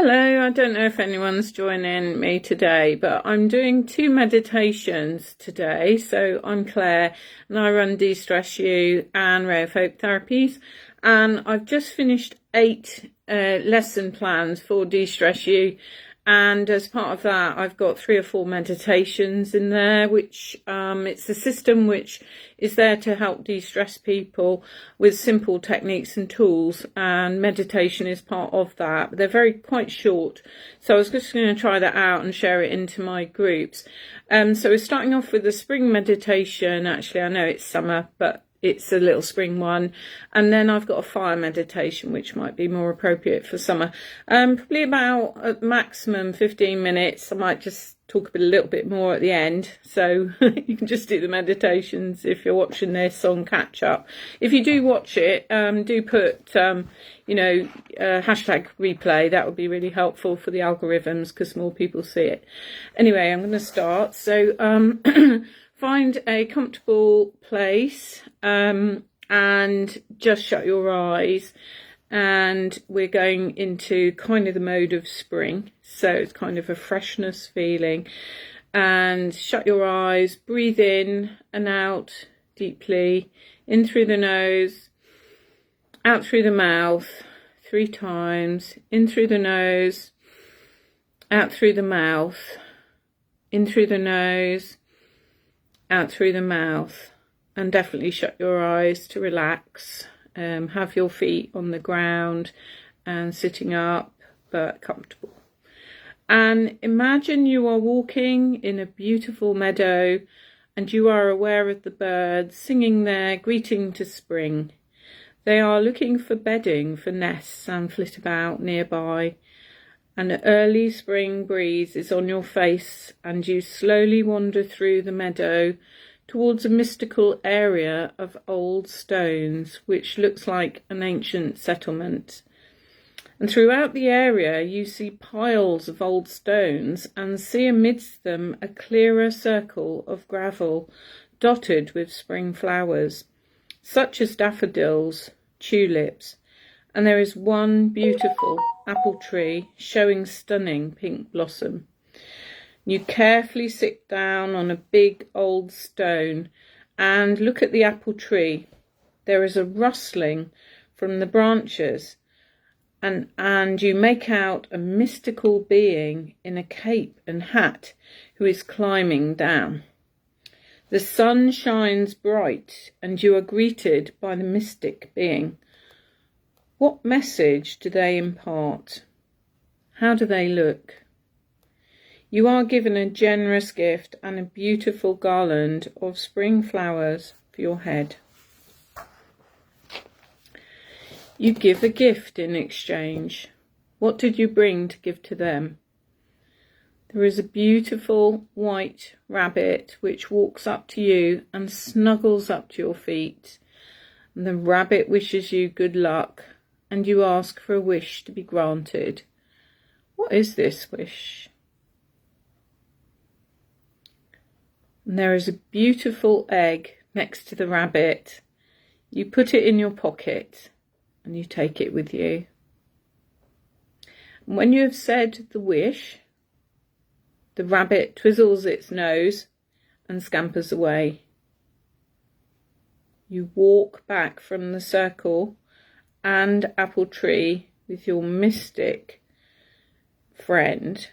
Hello, I don't know if anyone's joining me today, but I'm doing 2 meditations today. So I'm Claire and I run DeStressYou and Ray of Hope Therapies, and I've just finished 8 lesson plans for DeStressYou, and as part of that I've got 3 or 4 meditations in there, which it's a system which is there to help de-stress people with simple techniques and tools, and meditation is part of that. They're quite short, so I was just going to try that out and share it into my groups. So we're starting off with the spring meditation. Actually, I know it's summer, but it's a little spring one, and then I've got a fire meditation which might be more appropriate for summer. Probably about at maximum 15 minutes. I might just talk a little bit more at the end, so you can just do the meditations if you're watching this on catch up. If you do watch it, do put hashtag replay. That would be really helpful for the algorithms because more people see it. Anyway, I'm going to start. So find a comfortable place and just shut your eyes, and we're going into kind of the mode of spring, so it's kind of a freshness feeling. And shut your eyes, breathe in and out deeply, in through the nose, out through the mouth 3 times, in through the nose, out through the mouth, in through the nose, out through the mouth. And definitely shut your eyes to relax. Have your feet on the ground and sitting up but comfortable. And imagine you are walking in a beautiful meadow and you are aware of the birds singing their greeting to spring. They are looking for bedding for nests and flit about nearby. An early spring breeze is on your face and you slowly wander through the meadow towards a mystical area of old stones, which looks like an ancient settlement. And throughout the area you see piles of old stones and see amidst them a clearer circle of gravel dotted with spring flowers, such as daffodils, tulips, and there is one beautiful apple tree showing stunning pink blossom. You carefully sit down on a big old stone and look at the apple tree. There is a rustling from the branches, and you make out a mystical being in a cape and hat who is climbing down. The sun shines bright and you are greeted by the mystic being. What message do they impart? How do they look? You are given a generous gift and a beautiful garland of spring flowers for your head. You give a gift in exchange. What did you bring to give to them? There is a beautiful white rabbit which walks up to you and snuggles up to your feet. And the rabbit wishes you good luck, and you ask for a wish to be granted. What is this wish? And there is a beautiful egg next to the rabbit. You put it in your pocket and you take it with you. And when you have said the wish, the rabbit twizzles its nose and scampers away. You walk back from the circle and apple tree with your mystic friend,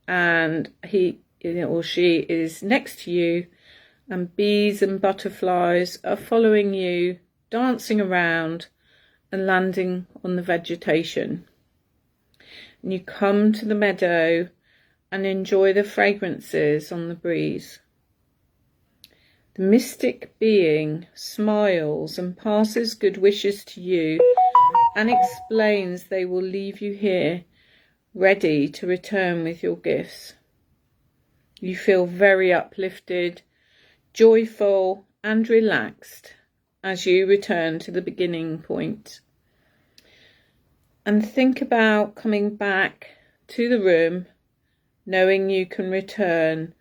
and he or she is next to you, and bees and butterflies are following you, dancing around and landing on the vegetation. And you come to the meadow and enjoy the fragrances on the breeze. The mystic being smiles and passes good wishes to you and explains they will leave you here ready to return with your gifts. You feel very uplifted, joyful and relaxed as you return to the beginning point. And think about coming back to the room, knowing you can return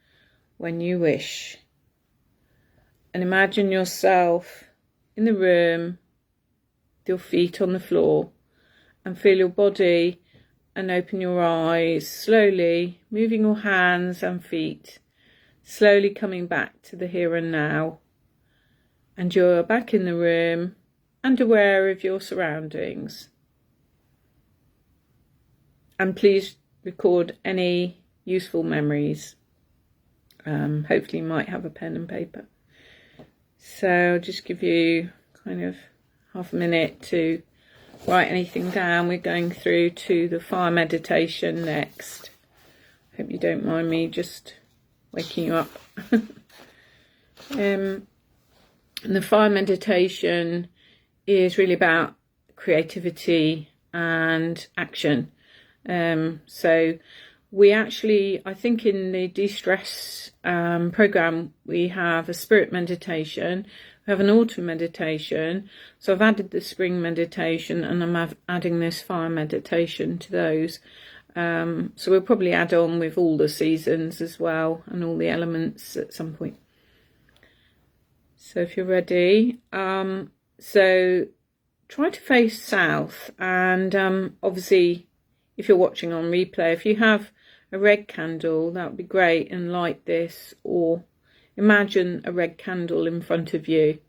when you wish. And imagine yourself in the room, with your feet on the floor, and feel your body and open your eyes, slowly moving your hands and feet, slowly coming back to the here and now. And you're back in the room and aware of your surroundings. And please record any useful memories. Hopefully you might have a pen and paper. So I'll just give you kind of half a minute to write anything down. We're going through to the fire meditation next. Hope you don't mind me just waking you up. And the fire meditation is really about creativity and action. So we actually, I think in the de-stress program, we have a spirit meditation, we have an autumn meditation. So I've added the spring meditation and I'm adding this fire meditation to those. So we'll probably add on with all the seasons as well and all the elements at some point. So if you're ready, so try to face south, and obviously if you're watching on replay, if you have a red candle, that would be great, and light this, or imagine a red candle in front of you.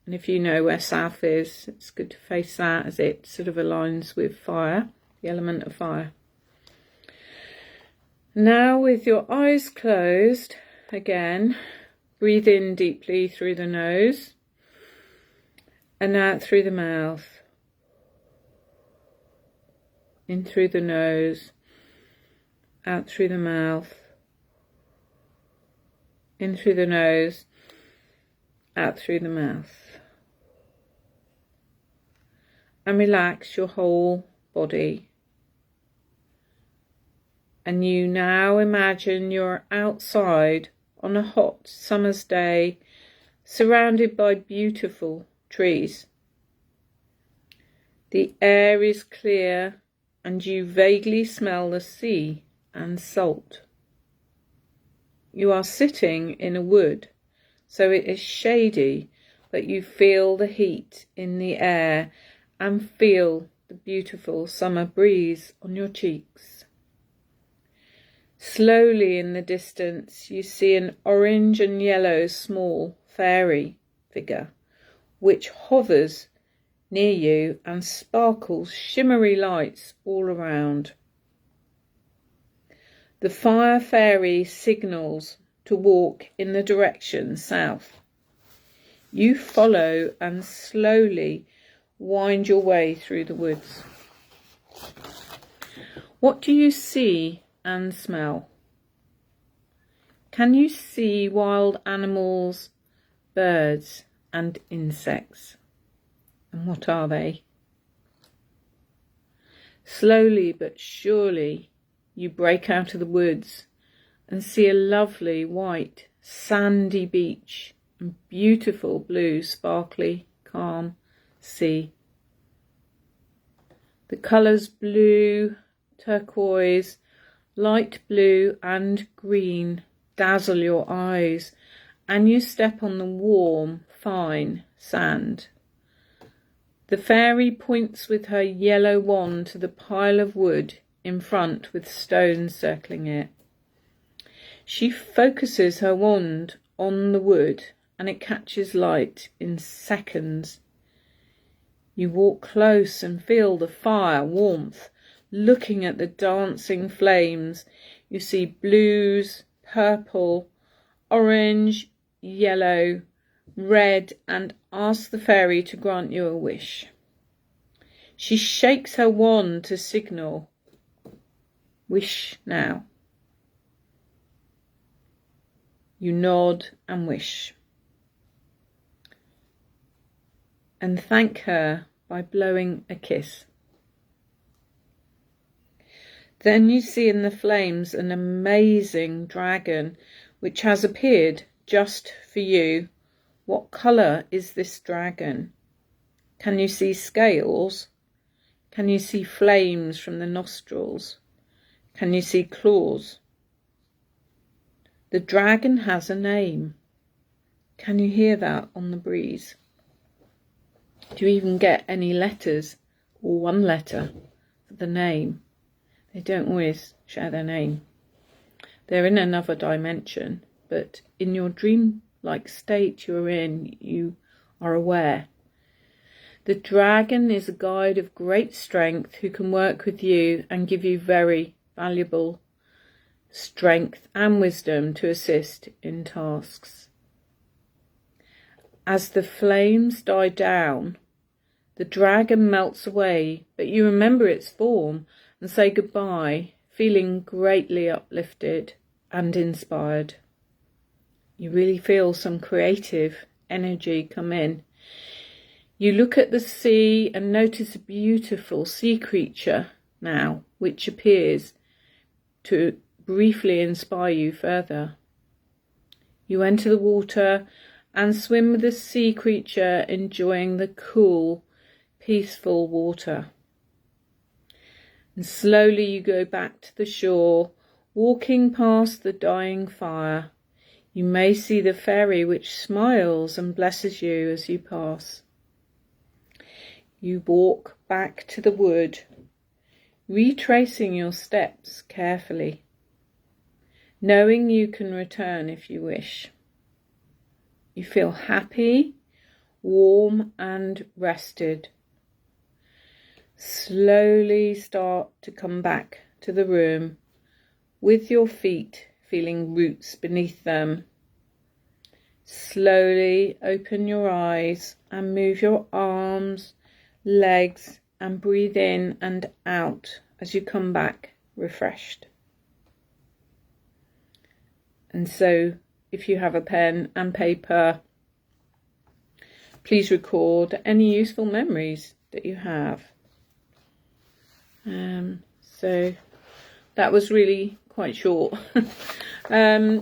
And if you know where south is, it's good to face that as it sort of aligns with fire, the element of fire. Now with your eyes closed, again, breathe in deeply through the nose and out through the mouth. In through the nose, out through the mouth. In through the nose, out through the mouth. And relax your whole body. And you now imagine you're outside on a hot summer's day, surrounded by beautiful trees. The air is clear and you vaguely smell the sea and salt. You are sitting in a wood, so it is shady, but you feel the heat in the air and feel the beautiful summer breeze on your cheeks. Slowly in the distance you see an orange and yellow small fairy figure which hovers near you and sparkles shimmery lights all around. The fire fairy signals to walk in the direction south. You follow and slowly wind your way through the woods. What do you see and smell? Can you see wild animals, birds and insects? And what are they? Slowly but surely you break out of the woods and see a lovely white sandy beach and beautiful blue sparkly calm sea. The colours blue, turquoise, light blue and green dazzle your eyes, and you step on the warm, fine sand. The fairy points with her yellow wand to the pile of wood in front with stones circling it. She focuses her wand on the wood and it catches light in seconds. You walk close and feel the fire warmth. Looking at the dancing flames, you see blues, purple, orange, yellow, red, and ask the fairy to grant you a wish. She shakes her wand to signal, wish now. You nod and wish. And thank her by blowing a kiss. Then you see in the flames an amazing dragon which has appeared just for you. What colour is this dragon? Can you see scales? Can you see flames from the nostrils? Can you see claws? The dragon has a name. Can you hear that on the breeze? Do you even get any letters or one letter for the name? They don't always share their name. They're in another dimension, but in your dream-like state you're in, you are aware. The dragon is a guide of great strength who can work with you and give you very valuable strength and wisdom to assist in tasks. As the flames die down, the dragon melts away, but you remember its form and say goodbye, feeling greatly uplifted and inspired. You really feel some creative energy come in. You look at the sea and notice a beautiful sea creature now, which appears to briefly inspire you further. You enter the water and swim with the sea creature, enjoying the cool, peaceful water. And slowly you go back to the shore, walking past the dying fire. You may see the fairy which smiles and blesses you as you pass. You walk back to the wood, retracing your steps carefully, knowing you can return if you wish. You feel happy, warm and rested. Slowly start to come back to the room with your feet feeling roots beneath them. Slowly open your eyes and move your arms, legs, and breathe in and out as you come back refreshed. And so if you have a pen and paper, please record any useful memories that you have. So that was really quite short. I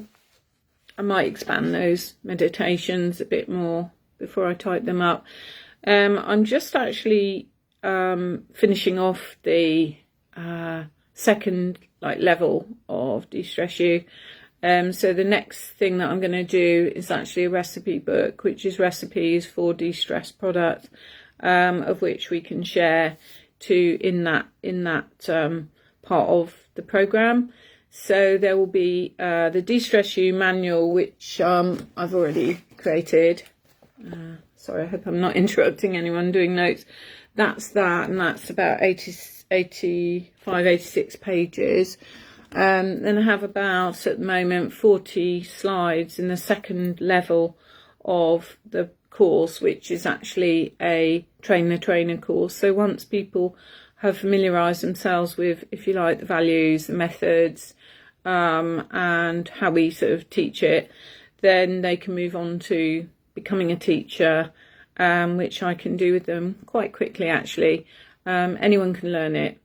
might expand those meditations a bit more before I type them up. I'm just actually finishing off the second level of DeStressYou. So the next thing that I'm going to do is actually a recipe book, which is recipes for de-stress products, of which we can share in that part of the program. So there will be the DeStressYou manual, which I've already created. Sorry, I hope I'm not interrupting anyone doing notes. That's that, and that's about 85, 86 pages. Then I have about, at the moment, 40 slides in the second level of the course, which is actually a train-the-trainer course. So once people have familiarised themselves with, if you like, the values, the methods, and how we sort of teach it, then they can move on to becoming a teacher, which I can do with them quite quickly, actually. Anyone can learn it.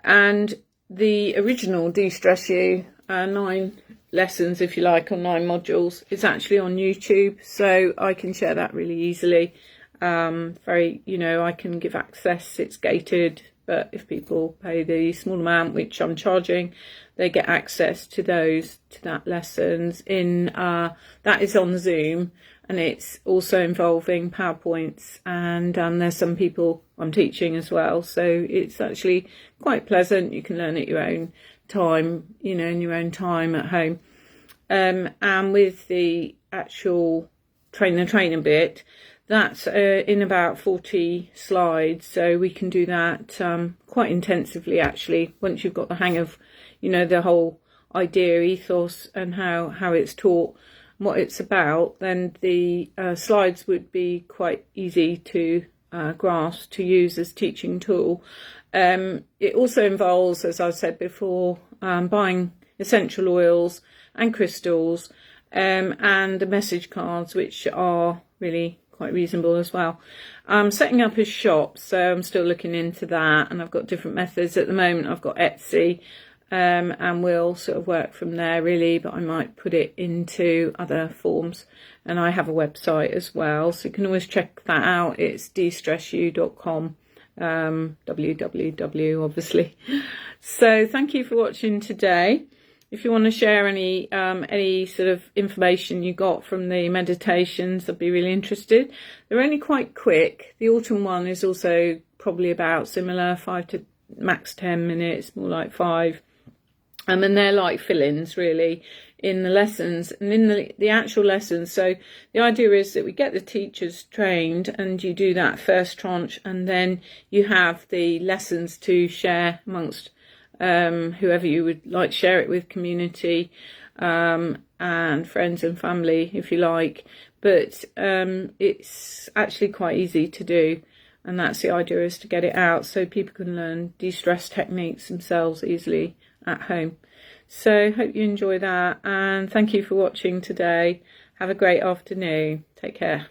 And the original DeStressYou, 9 lessons, if you like, or 9 modules, is actually on YouTube, so I can share that really easily. I can give access. It's gated, but if people pay the small amount, which I'm charging, they get access to that lessons in that is on Zoom, and it's also involving PowerPoints, and there's some people I'm teaching as well, so it's actually quite pleasant. You can learn at your own time, in your own time at home. And with the actual train-the-trainer bit, that's in about 40 slides, so we can do that quite intensively, actually, once you've got the hang of, the whole idea, ethos, and how it's taught, what it's about. Then the slides would be quite easy to grasp, to use as teaching tool. It also involves, as I said before, buying essential oils and crystals, and the message cards, which are really quite reasonable as well. I'm setting up a shop, so I'm still looking into that, and I've got different methods at the moment. I've got Etsy, and we'll sort of work from there really, but I might put it into other forms. And I have a website as well, so you can always check that out. It's DeStressYou.com, www obviously. So thank you for watching today. If you want to share any sort of information you got from the meditations, I'd be really interested. They're only quite quick. The autumn one is also probably about similar, 5 to max 10 minutes, more like 5. And they're like fill-ins really in the lessons and in the actual lessons. So the idea is that we get the teachers trained, and you do that first tranche, and then you have the lessons to share amongst whoever you would like, share it with, community and friends and family if you like. But it's actually quite easy to do, and that's the idea, is to get it out so people can learn de-stress techniques themselves easily at home. So hope you enjoy that, and thank you for watching today. Have a great afternoon. Take care.